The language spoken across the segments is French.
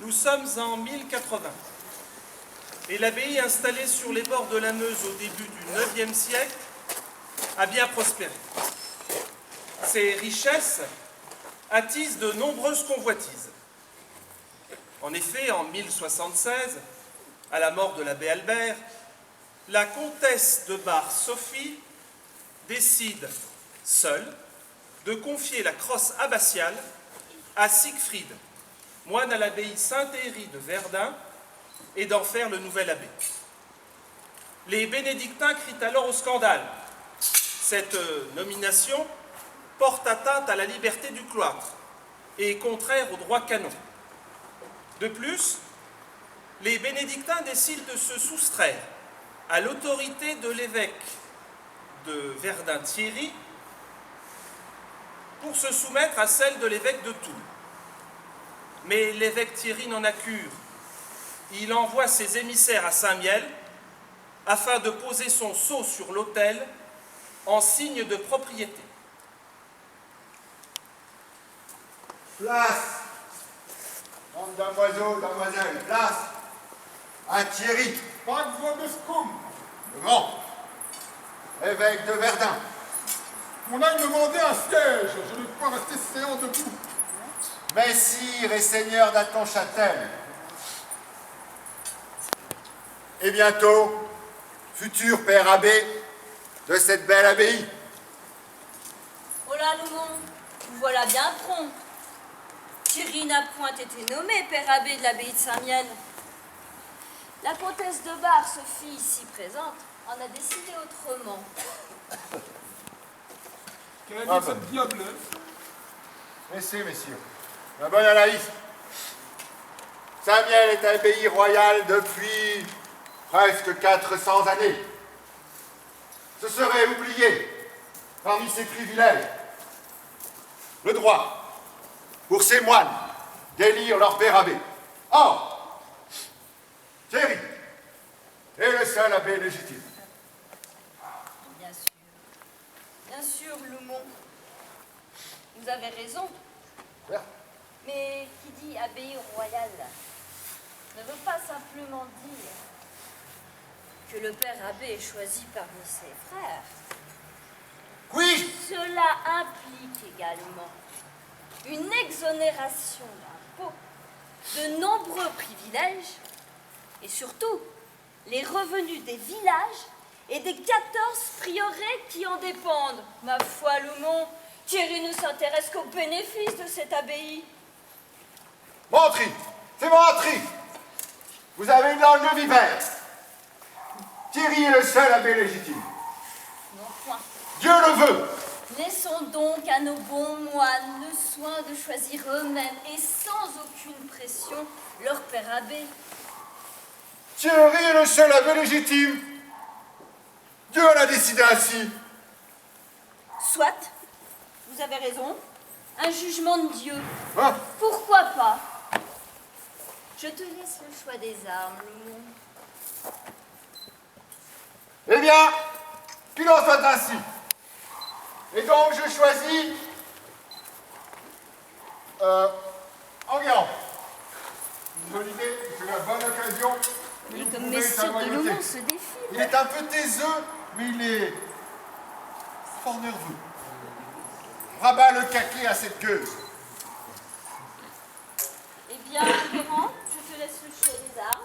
Nous sommes en 1080 et l'abbaye installée sur les bords de la Meuse au début du IXe siècle a bien prospéré. Ses richesses attisent de nombreuses convoitises. En effet, en 1076, à la mort de l'abbé Albert, la comtesse de Bar-Sophie décide seule de confier la crosse abbatiale à Siegfried, moine à l'abbaye Saint-Héry de Verdun, et d'en faire le nouvel abbé. Les bénédictins crient alors au scandale. Cette nomination porte atteinte à la liberté du cloître et est contraire au droit canon. De plus, les bénédictins décident de se soustraire à l'autorité de l'évêque de Verdun-Thierry pour se soumettre à celle de l'évêque de Toul. Mais l'évêque Thierry n'en a cure. Il envoie ses émissaires à Saint-Miel afin de poser son sceau sur l'autel en signe de propriété. Place, bande damoiseaux, damoiselles, place à Thierry, Pas de voix de scum. le grand, évêque de Verdun. On a demandé un siège. Je ne peux pas rester séant debout. Messire et seigneur d'Aton-Châtel. Et bientôt, futur père abbé de cette belle abbaye. Oh là, Loumon, vous voilà bien prompt. Thierry n'a point été nommé père abbé de l'abbaye de Saint-Miel. La comtesse de Bar, Sophie, ici présente, en a décidé autrement. Quelle Ah est ben. cette diablesse? Messieurs, messieurs, ma bonne Anaïs, Saint-Miel est abbaye royale depuis presque 400 années. Ce serait oublié parmi ses privilèges le droit pour ces moines d'élire leur père abbé. Or, Thierry est le seul abbé légitime. Bien sûr, Loumon. Vous avez raison. Bien. Mais qui dit abbaye royale ne veut pas simplement dire que le père abbé est choisi parmi ses frères. Oui, Cela implique également une exonération d'impôts, de nombreux privilèges et surtout les revenus des villages et des 14 prieurés qui en dépendent. Ma foi, Loumon, Thierry ne s'intéresse qu'aux bénéfices de cette abbaye. menterie, c'est menterie. Vous avez une langue de vipère. Thierry est le seul abbé légitime. Non point. Dieu le veut. Laissons donc à nos bons moines le soin de choisir eux-mêmes et sans aucune pression leur père abbé. Thierry est le seul abbé légitime. Dieu en a décidé ainsi. Soit, vous avez raison, un jugement de Dieu. Hein? Pourquoi pas? Je te laisse le choix des armes, Loumon. Eh bien, qu'il en soit ainsi. Et donc, je choisis Enguerrand. Une bonne idée, c'est la bonne occasion. Mais de comme prouver sa messire de loyauté. Loumon se défile. Il est un peu taiseux, mais il est fort nerveux. Rabat le caquet à cette gueuse. Eh bien, Enguerrand, je te laisse le choix des armes.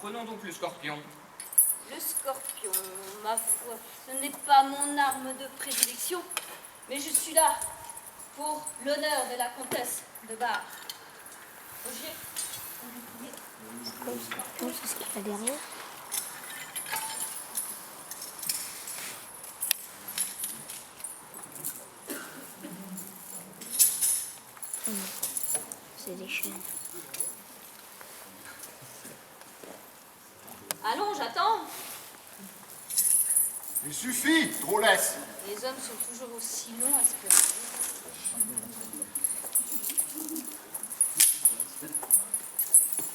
Prenons donc le scorpion. Le scorpion, ma foi, ce n'est pas mon arme de prédilection, mais je suis là pour l'honneur de la comtesse de Bar. Ogier. C'est quoi le scorpion? C'est ce qu'il y a derrière? C'est des chaînes. Allons, j'attends. Il suffit, drôlesse. Les hommes sont toujours aussi longs à se placer.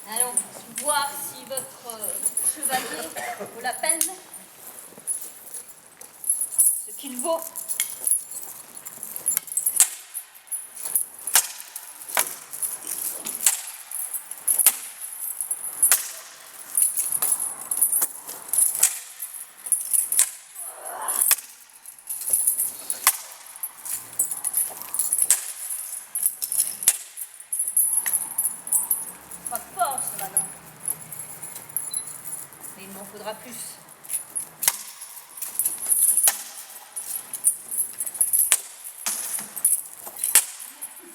Allons, voir si votre chevalier vaut la peine. Ce qu'il vaut. faudra plus.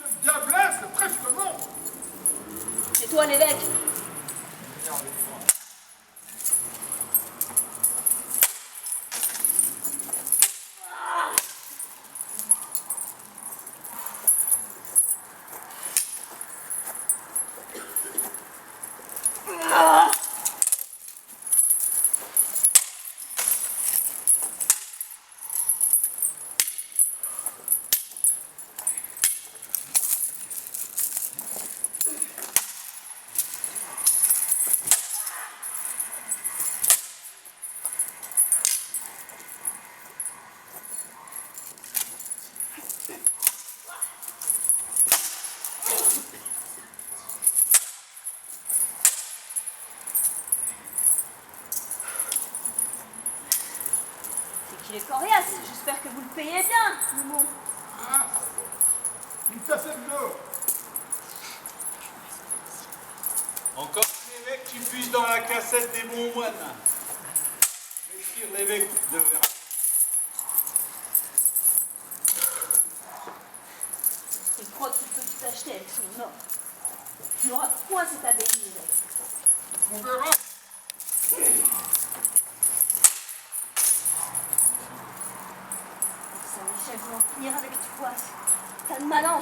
Cette diablesse, c'est presque bon. C'est toi l'évêque. Il est coriace, j'espère que vous le payez bien, Moumon. Ah, une cassette d'or. Encore un évêque qui puise dans la cassette des bons moines. Je tire l'évêque de Verre. Il croit qu'il peut tout acheter avec son or. Il n'aura point cette abbaye, l'évêque. On verra. Saint-Michel veut en finir avec toi, tas de malin.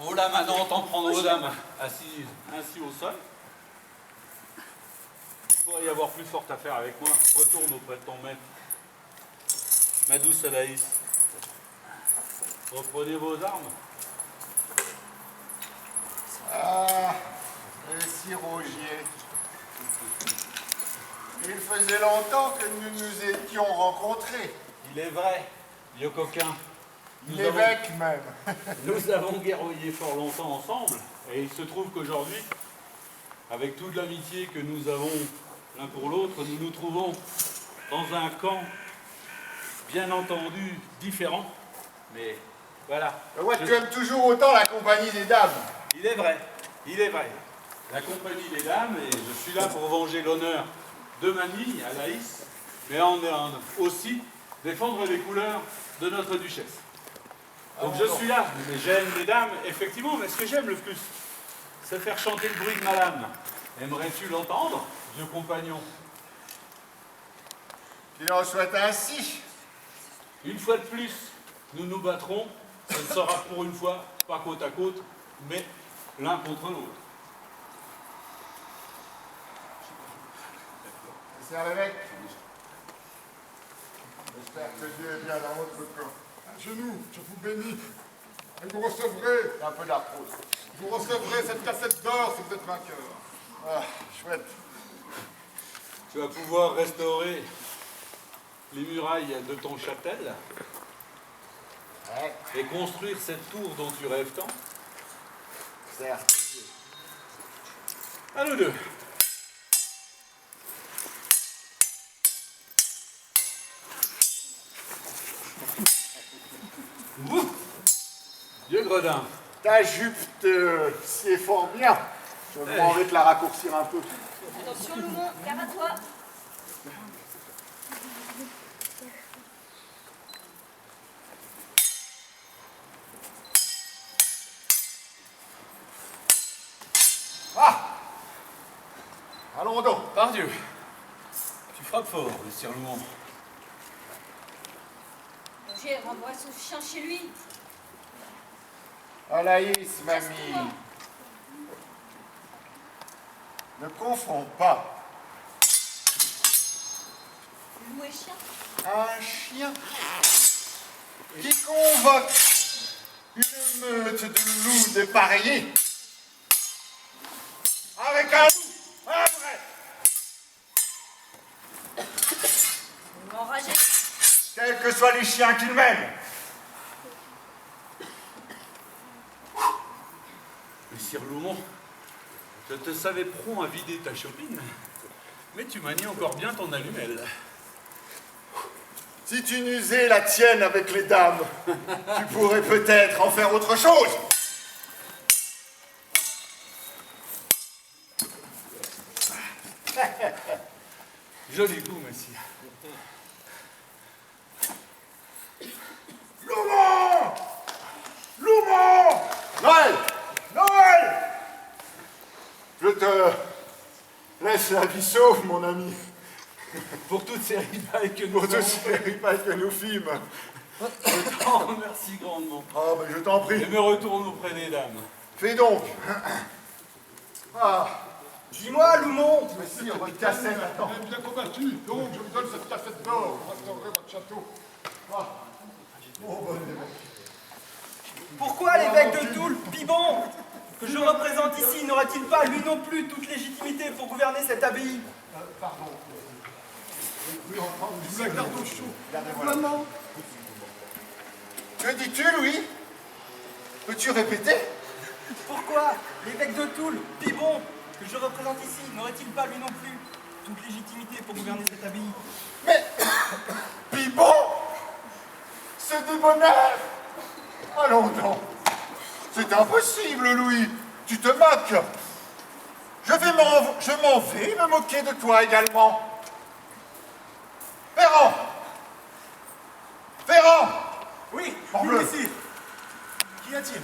Oh là, maintenant, t'en prendre aux dames, assises ainsi au sol. Il pourrait y avoir plus forte affaire avec moi. Retourne auprès de ton maître. Ma douce Alaïs, reprenez vos armes. Ah, si Rogier. Il faisait longtemps que nous nous étions rencontrés. Il est vrai, vieux coquin. L'évêque même. Nous avons guerroyé fort longtemps ensemble, et il se trouve qu'aujourd'hui, avec toute l'amitié que nous avons l'un pour l'autre, nous nous trouvons dans un camp, bien entendu, différent. Mais voilà. Ouais, tu aimes toujours autant la compagnie des dames. Il est vrai, il est vrai. La compagnie des dames, et je suis là pour venger l'honneur de mamie, Alaïs, mais en aussi défendre les couleurs de notre duchesse. Donc je suis là, mais j'aime les dames, effectivement, mais ce que j'aime le plus, c'est faire chanter le bruit de ma lame. Aimerais-tu l'entendre, vieux compagnon? Qu'il en soit ainsi. Une fois de plus, nous nous battrons, ce ne sera pour une fois pas côte à côte, mais l'un contre l'autre. C'est l'évêque. J'espère que Dieu est bien dans votre camp. À genoux, je vous bénis. Et vous recevrez, Un peu d'arthrose. vous recevrez cette cassette d'or si vous êtes vainqueur. Ah, chouette. Tu vas pouvoir restaurer les murailles de ton châtel Ouais, et construire cette tour dont tu rêves tant. certes. À nous deux. Ouh, Dieu gredin. Ta jupe te sied fort bien. Je vais demander de la raccourcir un peu. Attention, Moumon, gare à toi. Ah! Allons donc. Pardieu, tu frappes fort, le Sirlouan. Roger, renvoie son chien chez lui. Alaïs, mamie. Ne confonds pas Loup et chien. un chien qui convoque une meute de loups dépareillés avec un loup, un vrai, Vous m'enragez. quels que soient les chiens qu'il mène. Le Sirlouan, je te savais prompt à vider ta chopine, mais tu manies encore bien ton allumelle. Si tu n'usais la tienne avec les dames, tu pourrais peut-être en faire autre chose. Joli coup, messire. Loumont! Loumont! Noël! Noël! Je te laisse la vie sauve, mon ami, Pour toutes ces ripailles que nous pour tous avons ces ripailles que nous fîmes. je t'en remercie grandement. Oh, mais je t'en Et prie. me retourne auprès des dames. Fais donc. Ah, Dis-moi, Loumont! messire, votre cassette, attends. Elle est bien combattu, donc je vous donne cette cassette d'or pour restaurer votre château. Oh, bon évêque. Pourquoi l'évêque de Toul, Pibon, que je représente ici, n'aurait-il pas, lui non plus, toute légitimité pour gouverner cette abbaye? Pardon. Je vous la garde au chaud. Maman. Que dis-tu, Louis? Peux-tu répéter? Pourquoi l'évêque de Toul, Pibon, que je représente ici, n'aurait-il pas, lui non plus, toute légitimité pour gouverner cette abbaye? Mais, Pibon, ce débonnaire! Allons donc. C'est impossible, Louis. Tu te moques. Je m'en vais me moquer de toi également. Ferrand! Ferrand! Oui, Morbleu. messire. Qu'y a-t-il?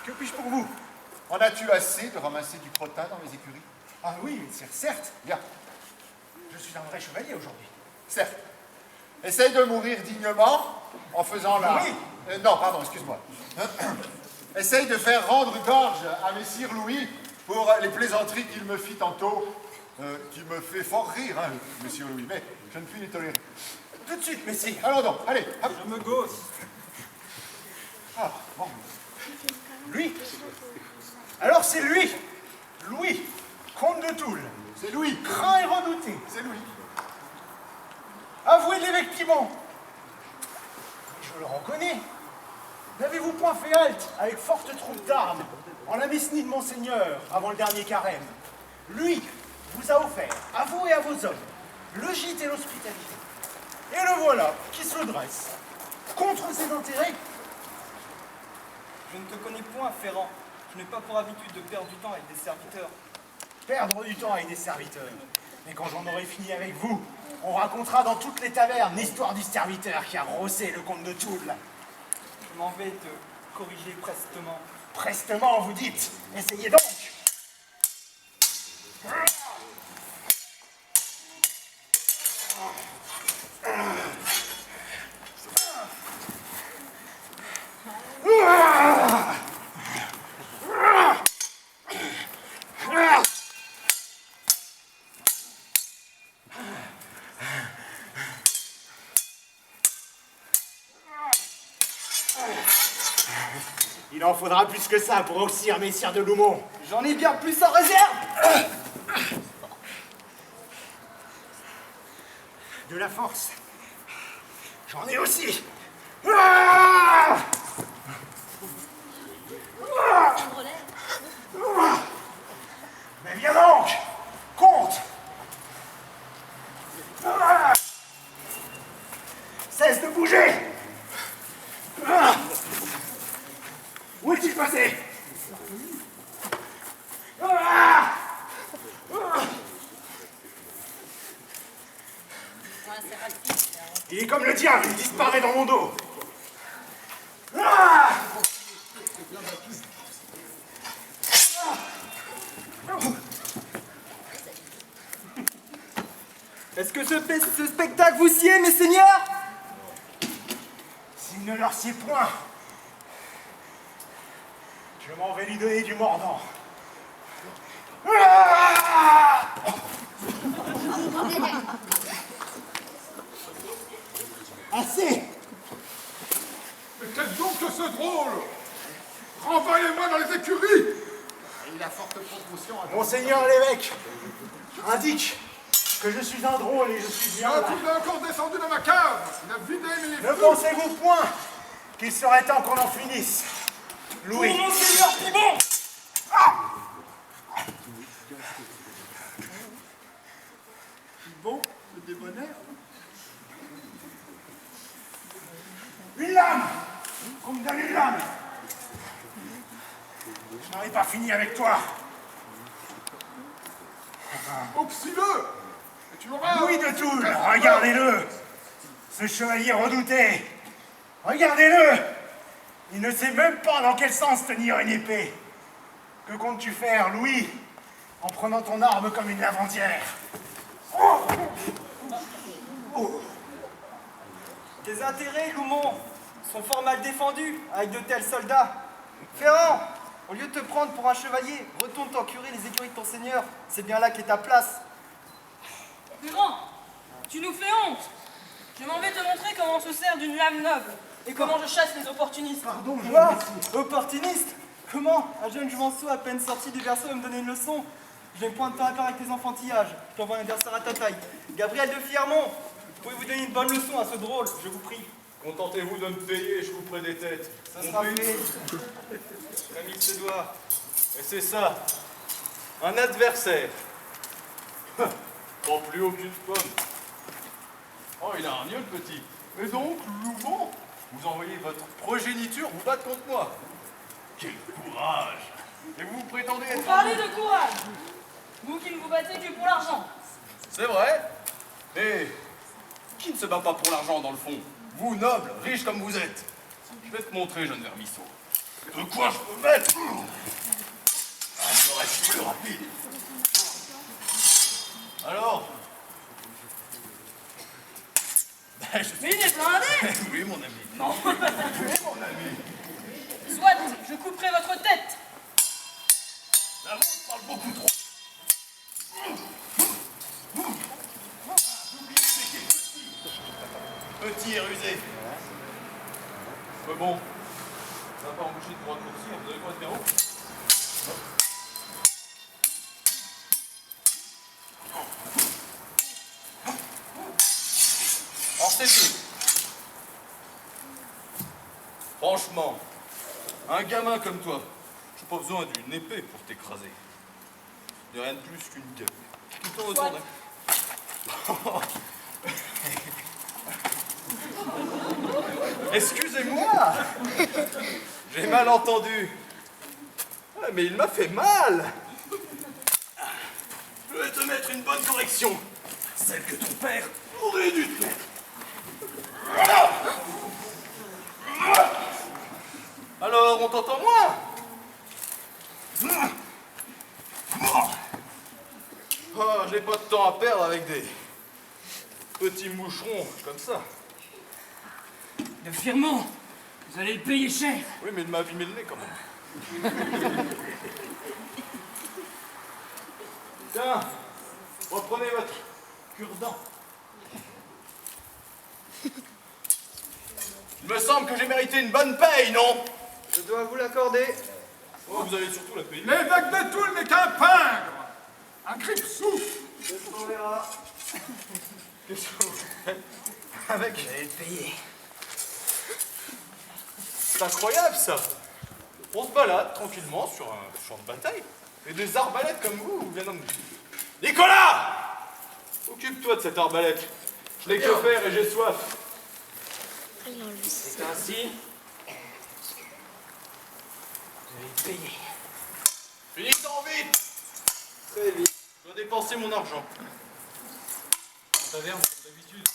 Que puis-je pour vous? En as-tu assez de ramasser du crottin dans mes écuries? Ah oui, messire, certes. Bien, Je suis un vrai chevalier aujourd'hui. certes. Essaye de mourir dignement en faisant la... Oui. Non, pardon, excuse-moi. Essaye de faire rendre gorge à messire Louis pour les plaisanteries qu'il me fit tantôt, qui me fait fort rire, hein, messire Louis, mais je ne puis les tolérer. Tout de suite, messire. Allons donc, allez, hop. Je me gausse. Ah, bon. Lui? Alors c'est lui, Louis, comte de Toul, C'est Louis, craint et redouté. c'est Louis. Avouez l'évêque Pibon. Je le reconnais. N'avez-vous point fait halte avec forte troupe d'armes en la Mesnie de Monseigneur avant le dernier carême? Lui vous a offert, à vous et à vos hommes, le gîte et l'hospitalité. Et le voilà qui se dresse contre ses intérêts. Je ne te connais point, Ferrand. Je n'ai pas pour habitude de perdre du temps avec des serviteurs. Perdre du temps avec des serviteurs. Mais quand j'en aurai fini avec vous, on racontera dans toutes les tavernes l'histoire du serviteur qui a rossé le comte de Toul. Je m'en vais te corriger prestement. Prestement, vous dites. Essayez donc. Il en faudra plus que ça pour auxir messire de Loumont. J'en ai bien plus en réserve. De la force. J'en ai aussi. Ah! Mais viens donc, compte. Ah! Cesse de bouger. Ah! Où est-il passé? Ah! Il est comme le diable, il disparaît dans mon dos. Ah! Est-ce que ce spectacle vous sied, mes seigneurs? S'il ne leur sied point, je m'en vais lui donner du mordant. Ah! Assez! Mais qu'est-ce donc que ce drôle? Renvoyez-moi dans les écuries! Et il a forte proportion à... Monseigneur l'évêque indique que je suis un drôle et je suis bien là. Ah, tu l'as encore descendu dans ma cave! Il a vidé mes Ne pensez-vous point qu'il serait temps qu'on en finisse? Louis. Pour Monseigneur Pibon! Bon, le débonnaire. Une lame! Qu'on me donne une lame! Je n'en ai pas fini avec toi! Auxile-le! Tu auras... Louis de Toul, regardez-le. Ce chevalier redouté. Regardez-le. Il ne sait même pas dans quel sens tenir une épée. Que comptes-tu faire, Louis, en prenant ton arme comme une lavandière? Tes intérêts, Loumont, sont fort mal défendus avec de tels soldats. Ferrand, au lieu de te prendre pour un chevalier, retourne t'encurer les écuries de ton seigneur. C'est bien là qu'est ta place. Ferrand, tu nous fais honte. Je m'en vais te montrer comment on se sert d'une lame noble et comment je chasse les opportunistes. Pardon, je Quoi? Opportuniste? Comment? Un jeune jouvenceau à peine sorti du berceau va me donner une leçon? Je n'ai point de temps à faire avec tes enfantillages. Je t'envoie un adversaire à ta taille. Gabriel de Fiermont, pouvez-vous donner une bonne leçon à ce drôle, je vous prie? Contentez-vous de me payer et je couperai des têtes. Ça sera fait. Comme il se doit. Et c'est ça. Un adversaire. Pas plus haut qu'une pomme. Oh, il a un mieux, le petit. Et donc, Loubon, vous envoyez votre progéniture vous battre contre moi. Quel courage! Et vous prétendez Vous être... parlez de courage. Vous qui ne vous battez que pour l'argent. C'est vrai. Mais qui ne se bat pas pour l'argent, dans le fond? Vous, noble, riche comme vous êtes. Je vais te montrer, jeune vermisseau. De quoi je peux mettre? Ah, ça reste plus rapide. Alors? Ben, je Mais il est blindé. Oui, mon ami. Non. Oui, mon ami. Soit, je couperai votre tête. La vôtre parle beaucoup trop. Petit et rusé. Mais bon, ça va pas embaucher de raccourcir. Vous avez quoi de carreau? Alors c'est tout. Franchement, un gamin comme toi, j'ai pas besoin d'une épée pour t'écraser. De rien de plus qu'une gueule. Tout le temps autour d'un... Excusez-moi. J'ai mal entendu. Ah, mais il m'a fait mal. Je vais te mettre une bonne correction. Celle que ton père aurait dû te mettre. Alors, on t'entend moins? Oh, j'ai pas de temps à perdre avec des petits moucherons comme ça. De Firmont, vous allez le payer cher. Oui, mais il m'a abîmé le nez quand même. Tiens, reprenez votre cure-dent. Il me semble que j'ai mérité une bonne paye, non? Je dois vous l'accorder. Oh, vous allez surtout la payer. L'évêque de Toul n'est qu'un pingre, un grippe-sou. On verra. Qu'est-ce que vous faites avec? Vous allez le payer. C'est incroyable, ça. On se balade tranquillement sur un champ de bataille. Et des arbalètes comme vous viennent nous... Nicolas! Occupe-toi de cette arbalète. Je n'ai que faire et j'ai soif. C'est ainsi. Vous allez le payer. Finis-en vite! Très vite. Je dois dépenser mon argent. En taverne, comme d'habitude.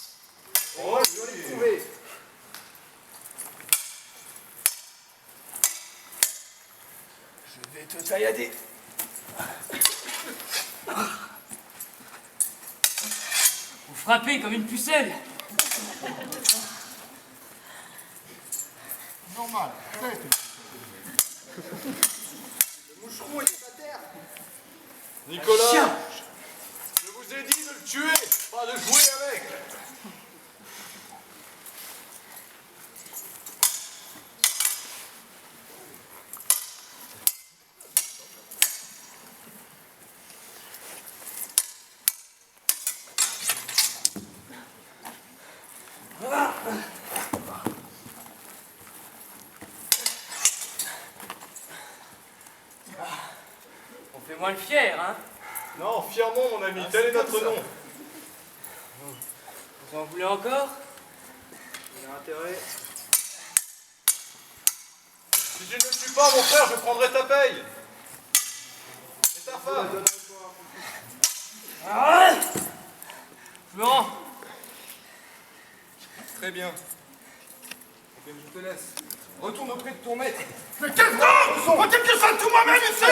Oh, Je dois les trouver. Je vais te taillader. Vous frappez comme une pucelle. Normal. Le moucheron est à terre. Nicolas! Je vous ai dit de le tuer, pas de jouer avec! On fait moins le fier, hein. Non, Fiermont, mon ami, tel est notre nom. Vous en voulez encore? Il a intérêt. Si tu ne le tues pas, mon frère, je prendrai ta paye. Et ta femme. Je me rends. Très bien. Eh bien, je te laisse. Retourne auprès de ton maître. Mais qu'est-ce donc? Faut-il que je fasse tout moi-même ici?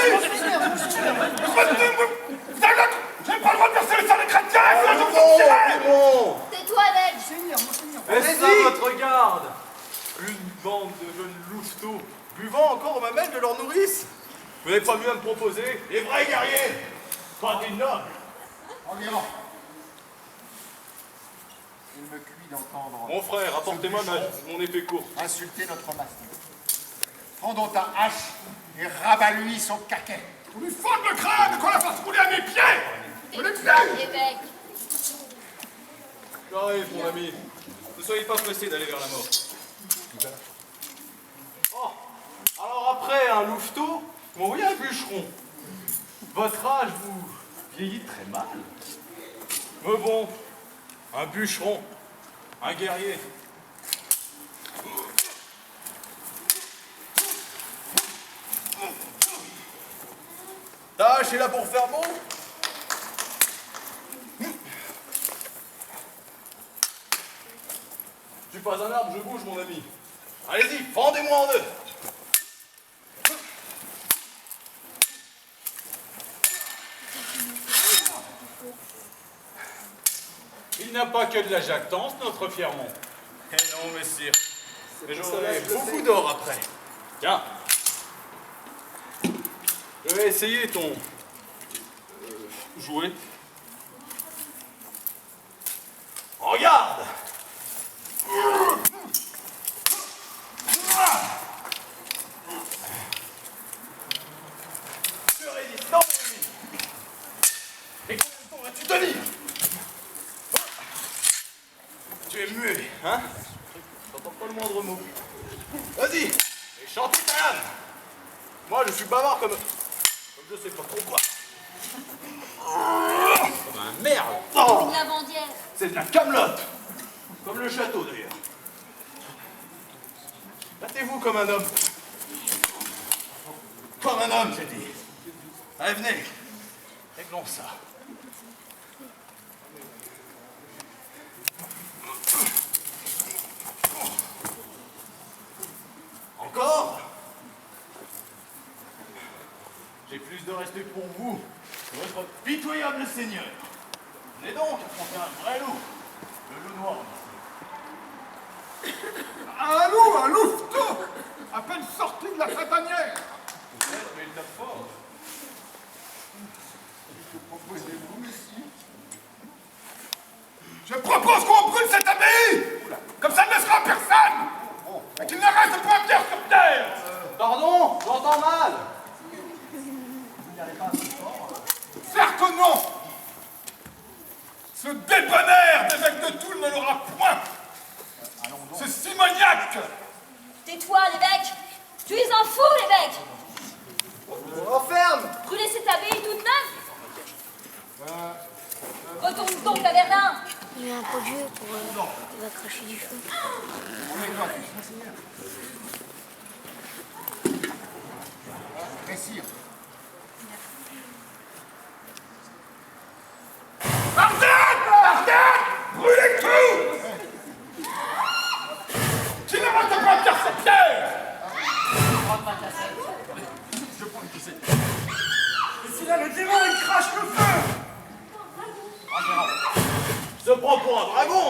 J'ai pas le droit de verser le sang des chrétiens, je vous sortirai! Bon. Tais-toi, Ned. Est-ce à votre garde? Une bande de jeunes louveteaux buvant encore au mamelles de leur nourrice? Vous n'avez pas mieux à me proposer? Les vrais guerriers. Pas des nobles. Enguerrand. Il me cuit d'entendre Mon frère, apportez-moi mon épée courte. insulter notre maître. Prends donc ta hache et rabats-lui son caquet. Pour lui fendre le crâne qu'on la fasse rouler à mes pieds! Je l'ai Tais-toi, l'évêque. J'arrive, mon ami. Ne soyez pas pressé d'aller vers la mort. Oh, alors après un louveteau, vous m'envoyez un bûcheron. Votre âge vous vieillit très mal. Mais bon, un bûcheron, un guerrier. Ta hache est là pour faire bon? Je suis pas un arbre, je bouge, mon ami. Allez-y, fendez-moi en deux. Il n'a pas que de la jactance, notre Fiermont. Eh non, messire. Mais j'aurai beaucoup d'or après. Tiens. Je vais essayer ton... jouet. Regarde! Tu résistes, non, mon ami. Et combien de temps vas-tu tenir? Tu es muet, hein? J'entends pas le moindre mot. Vas-y, et chante ta âme. Moi, je suis bavard comme je sais pas trop quoi. Comme un merle. Oh, Une lavandière. c'est de la camelote. Comme le château, d'ailleurs. Battez-vous comme un homme. Comme un homme, j'ai dit. Allez, venez. Réglons ça. Encore? J'ai plus de respect pour vous que votre pitoyable seigneur. Venez donc affronter un vrai loup. Le loup noir. Un louveteau, à peine sorti de la printanière. Peut-être, mais il tape fort. Proposez-vous ici? Je propose qu'on brûle cette abbaye! Comme ça ne laissera personne! Et qu'il ne reste point pierre sur terre! Pardon, j'entends mal. Certes non! Ce débonnaire d'évêque de Toul ne l'aura point! Ce simoniaque! Tais-toi, l'évêque. Tu es un fou, l'évêque. Enferme! Brûler cette abbaye toute neuve. Retourne donc à Verdun. Il y a un pot de jeu pour... il va cracher du feu. Messire. Ardenne! Brûlez tout! Qui ne reste pas pierre sur pierre! Et si là, le démon, il crache le feu! Je te prends pour un dragon.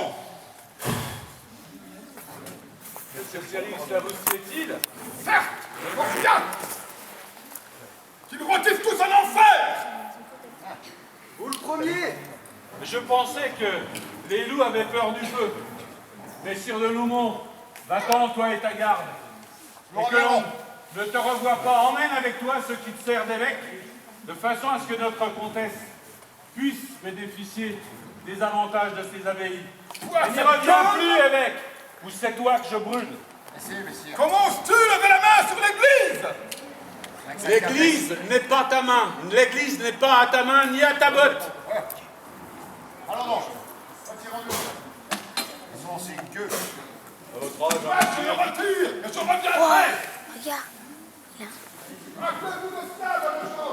Quel spécialiste la vous fait-il? Certes, je vois bien! Qu'ils rôtissent tous en enfer! Vous le premier! Je pensais que les loups avaient peur du feu. Messire de Loumont, va-t'en, toi et ta garde. Et que l'on ne te revoie pas, emmène avec toi ceux qui te servent d'évêque, de façon à ce que notre comtesse puisse bénéficier des avantages de ces abbayes. Et n'y reviens plus, évêque, ou c'est toi que je brûle. Messire. Comment oses-tu lever la main sur l'église? L'église n'est pas ta main. L'église n'est pas à ta main ni à ta botte. Alors non, retirons-nous. Ils sont ces gueux. À votre âge, Ah, je me retire et je reviendrai! Regarde. Appelez-vous de stade,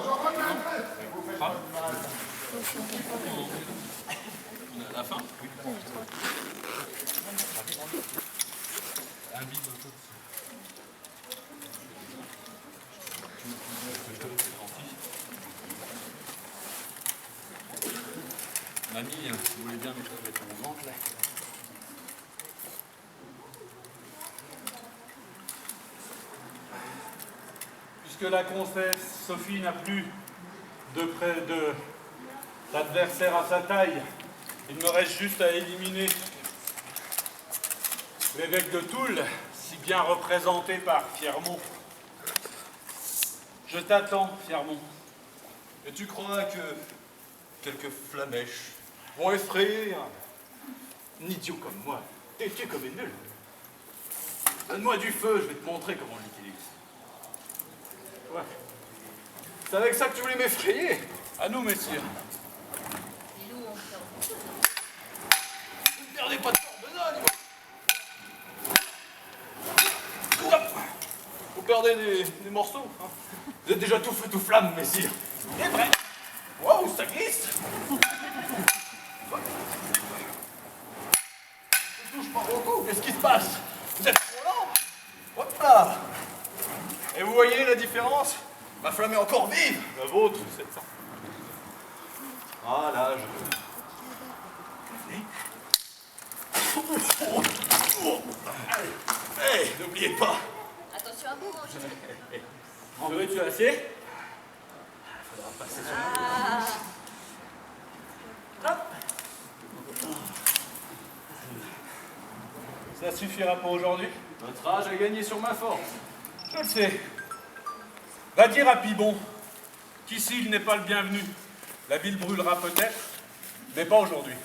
je reviendrai! la fin. Un bide un peu. Mamie, vous voulez bien mettre mon ventre là? Puisque la comtesse Sophie n'a plus de l'adversaire à sa taille, il me reste juste à éliminer l'évêque de Toul, si bien représenté par Fiermont. Je t'attends, Fiermont. Et tu crois que quelques flamèches vont effrayer un idiot comme moi, têtu comme une nulle? Donne-moi du feu, je vais te montrer comment on l'utilise. Ouais. C'est avec ça que tu voulais m'effrayer? À nous, messieurs. Nous, on fait Vous ne perdez pas de temps de besogne. Vous perdez des morceaux. Hein. Vous êtes déjà tout feu, tout flamme, messire. C'est vrai. Waouh, ça glisse. Je touche pas beaucoup. Qu'est-ce qui se passe? Vous êtes trop lent. Hop là. Et vous voyez la différence? Ma flamme est encore vive. La vôtre, c'est ça. Ah là, Hey, n'oubliez pas. attention à vous, En veux-tu assez? Ça suffira pour aujourd'hui? Notre âge a gagné sur ma force. Je le sais. Va dire à Pibon qu'ici il n'est pas le bienvenu. La ville brûlera peut-être, mais pas aujourd'hui.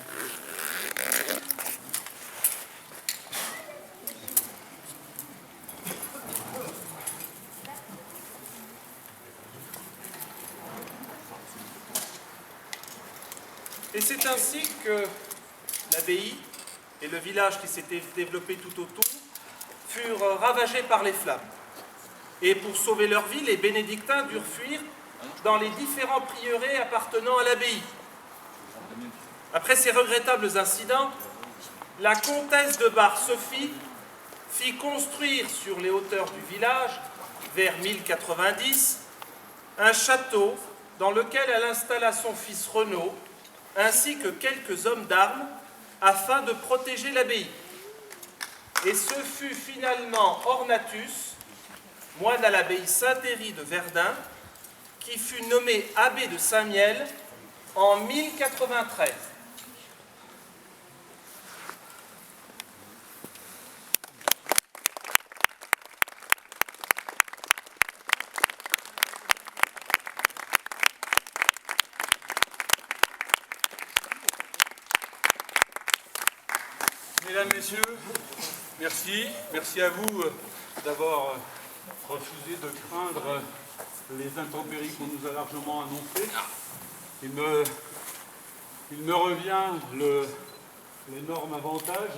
Et c'est ainsi que l'abbaye et le village qui s'était développé tout autour furent ravagés par les flammes. Et pour sauver leur vie, les bénédictins durent fuir dans les différents prieurés appartenant à l'abbaye. Après ces regrettables incidents, la comtesse de Bar-Sophie fit construire sur les hauteurs du village, vers 1090, un château dans lequel elle installa son fils Renaud, ainsi que quelques hommes d'armes, afin de protéger l'abbaye. Et ce fut finalement Ornatus, moine à l'abbaye Saint-Héry de Verdun, qui fut nommé abbé de Saint-Miel en 1093. Mesdames, Messieurs, merci. Merci à vous d'avoir refusé de craindre les intempéries qu'on nous a largement annoncées. Il me revient l'énorme avantage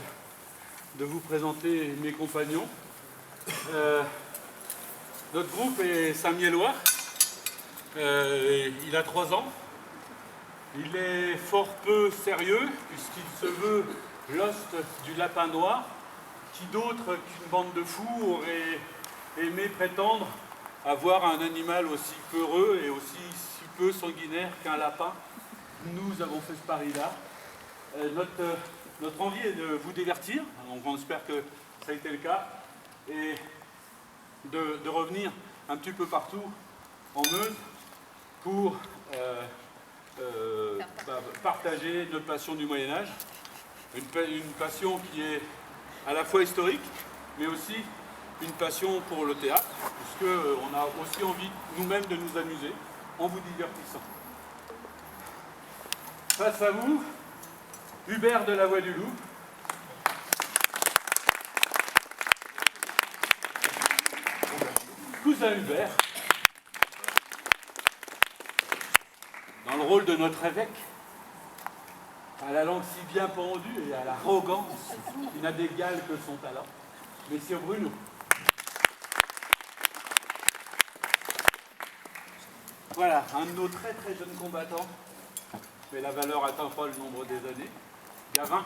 de vous présenter mes compagnons. Notre groupe est Saint-Mielois. Il a 3 ans. Il est fort peu sérieux puisqu'il se veut l'hoste du lapin noir. Qui d'autre qu'une bande de fous aurait aimé prétendre avoir un animal aussi peureux et aussi si peu sanguinaire qu'un lapin? Nous avons fait ce pari-là. Notre envie est de vous divertir, donc on espère que ça a été le cas, et de revenir un petit peu partout en Meuse pour partager notre passion du Moyen-Âge, une passion qui est à la fois historique, mais aussi une passion pour le théâtre, puisqu'on a aussi envie nous-mêmes de nous amuser en vous divertissant. Face à vous, Hubert de la Voix du Loup. Cousin Hubert, dans le rôle de notre évêque, à la langue si bien pendue et à l'arrogance qui n'a d'égal que son talent, Messire Bruno. Voilà, un de nos très très jeunes combattants, mais la valeur atteint pas le nombre des années, Gavin.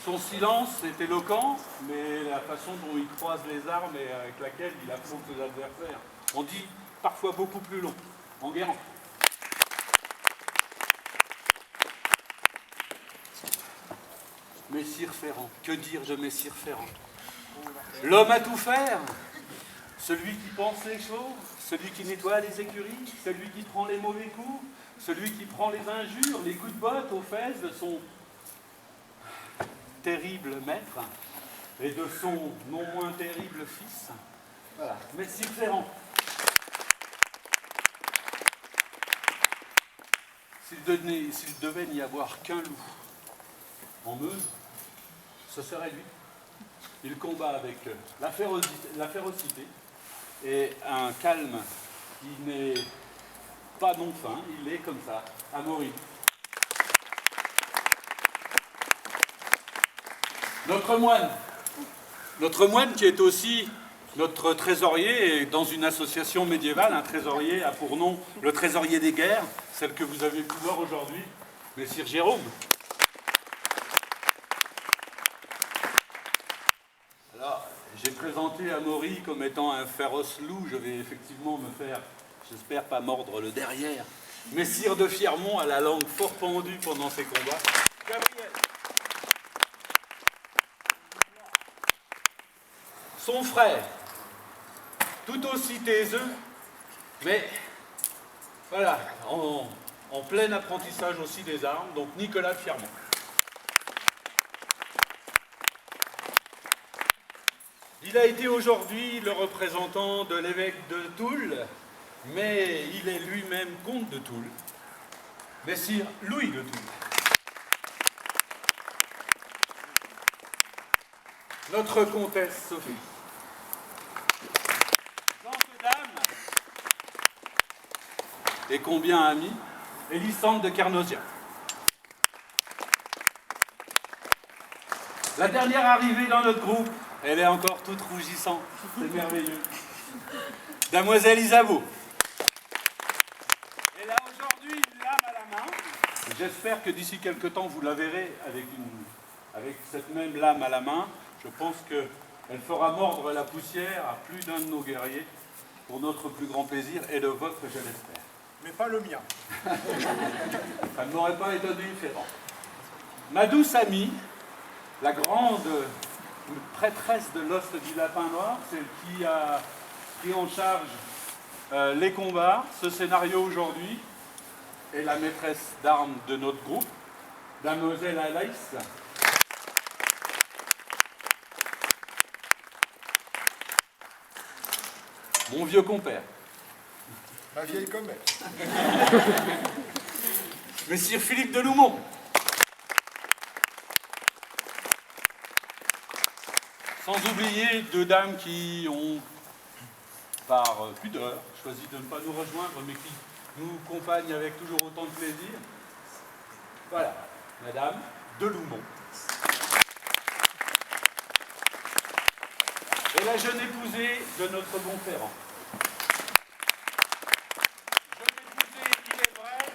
Son silence est éloquent, mais la façon dont il croise les armes et avec laquelle il affronte ses adversaires, on dit parfois beaucoup plus long, en guérant. Messire Ferrand, que dire de Messire Ferrand? L'homme à tout faire, celui qui pense les choses, celui qui nettoie les écuries, celui qui prend les mauvais coups, celui qui prend les injures, les coups de botte aux fesses de son terrible maître et de son non moins terrible fils. Voilà, Messire Ferrand. S'il devait n'y avoir qu'un loup en Meuse, ce serait lui. Il combat avec la férocité et un calme qui n'est pas non fin, il est comme ça, Amaury. Notre moine qui est aussi notre trésorier, dans une association médiévale, un trésorier a pour nom le trésorier des guerres, celle que vous avez pu voir aujourd'hui, Messire Jérôme. Alors, j'ai présenté Amaury comme étant un féroce loup, je vais effectivement me faire, j'espère pas mordre le derrière. Messire de Fiermont a la langue fort pendue pendant ses combats. Gabriel. Son frère, tout aussi taiseux, mais voilà, en plein apprentissage aussi des armes, donc Nicolas Fiermont. Il a été aujourd'hui le représentant de l'évêque de Toul, mais il est lui-même comte de Toul, Messire Louis de Toul. Notre comtesse Sophie. Et combien amis, Elisande de Carnosia. La dernière arrivée dans notre groupe, elle est encore toute rougissante, c'est merveilleux. Damoiselle Isabeau. Elle a aujourd'hui une lame à la main. J'espère que d'ici quelque temps vous la verrez avec cette même lame à la main. Je pense qu'elle fera mordre la poussière à plus d'un de nos guerriers pour notre plus grand plaisir et le vôtre, je l'espère. Mais pas le mien. Ça ne m'aurait pas étonné, Ferrand. Ma douce amie, la grande prêtresse de l'Ost du Lapin Noir, celle qui a pris en charge les combats, ce scénario aujourd'hui, est la maîtresse d'armes de notre groupe, Mademoiselle Alaïs. Mon vieux compère. Ma vieille commère. Messire Philippe de Loumont. Sans oublier deux dames qui ont, par pudeur, choisi de ne pas nous rejoindre, mais qui nous accompagnent avec toujours autant de plaisir. Voilà, Madame de Loumont. Et la jeune épousée de notre bon Ferrand.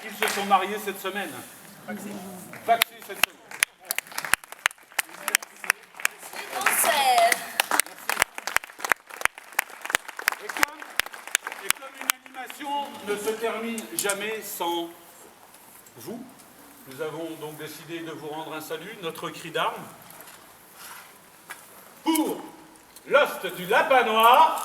Ils se sont mariés cette semaine. Vaccés cette semaine. Et comme une animation ne se termine jamais sans vous, nous avons donc décidé de vous rendre un salut, notre cri d'armes. Pour l'Ost du Lapin Noir.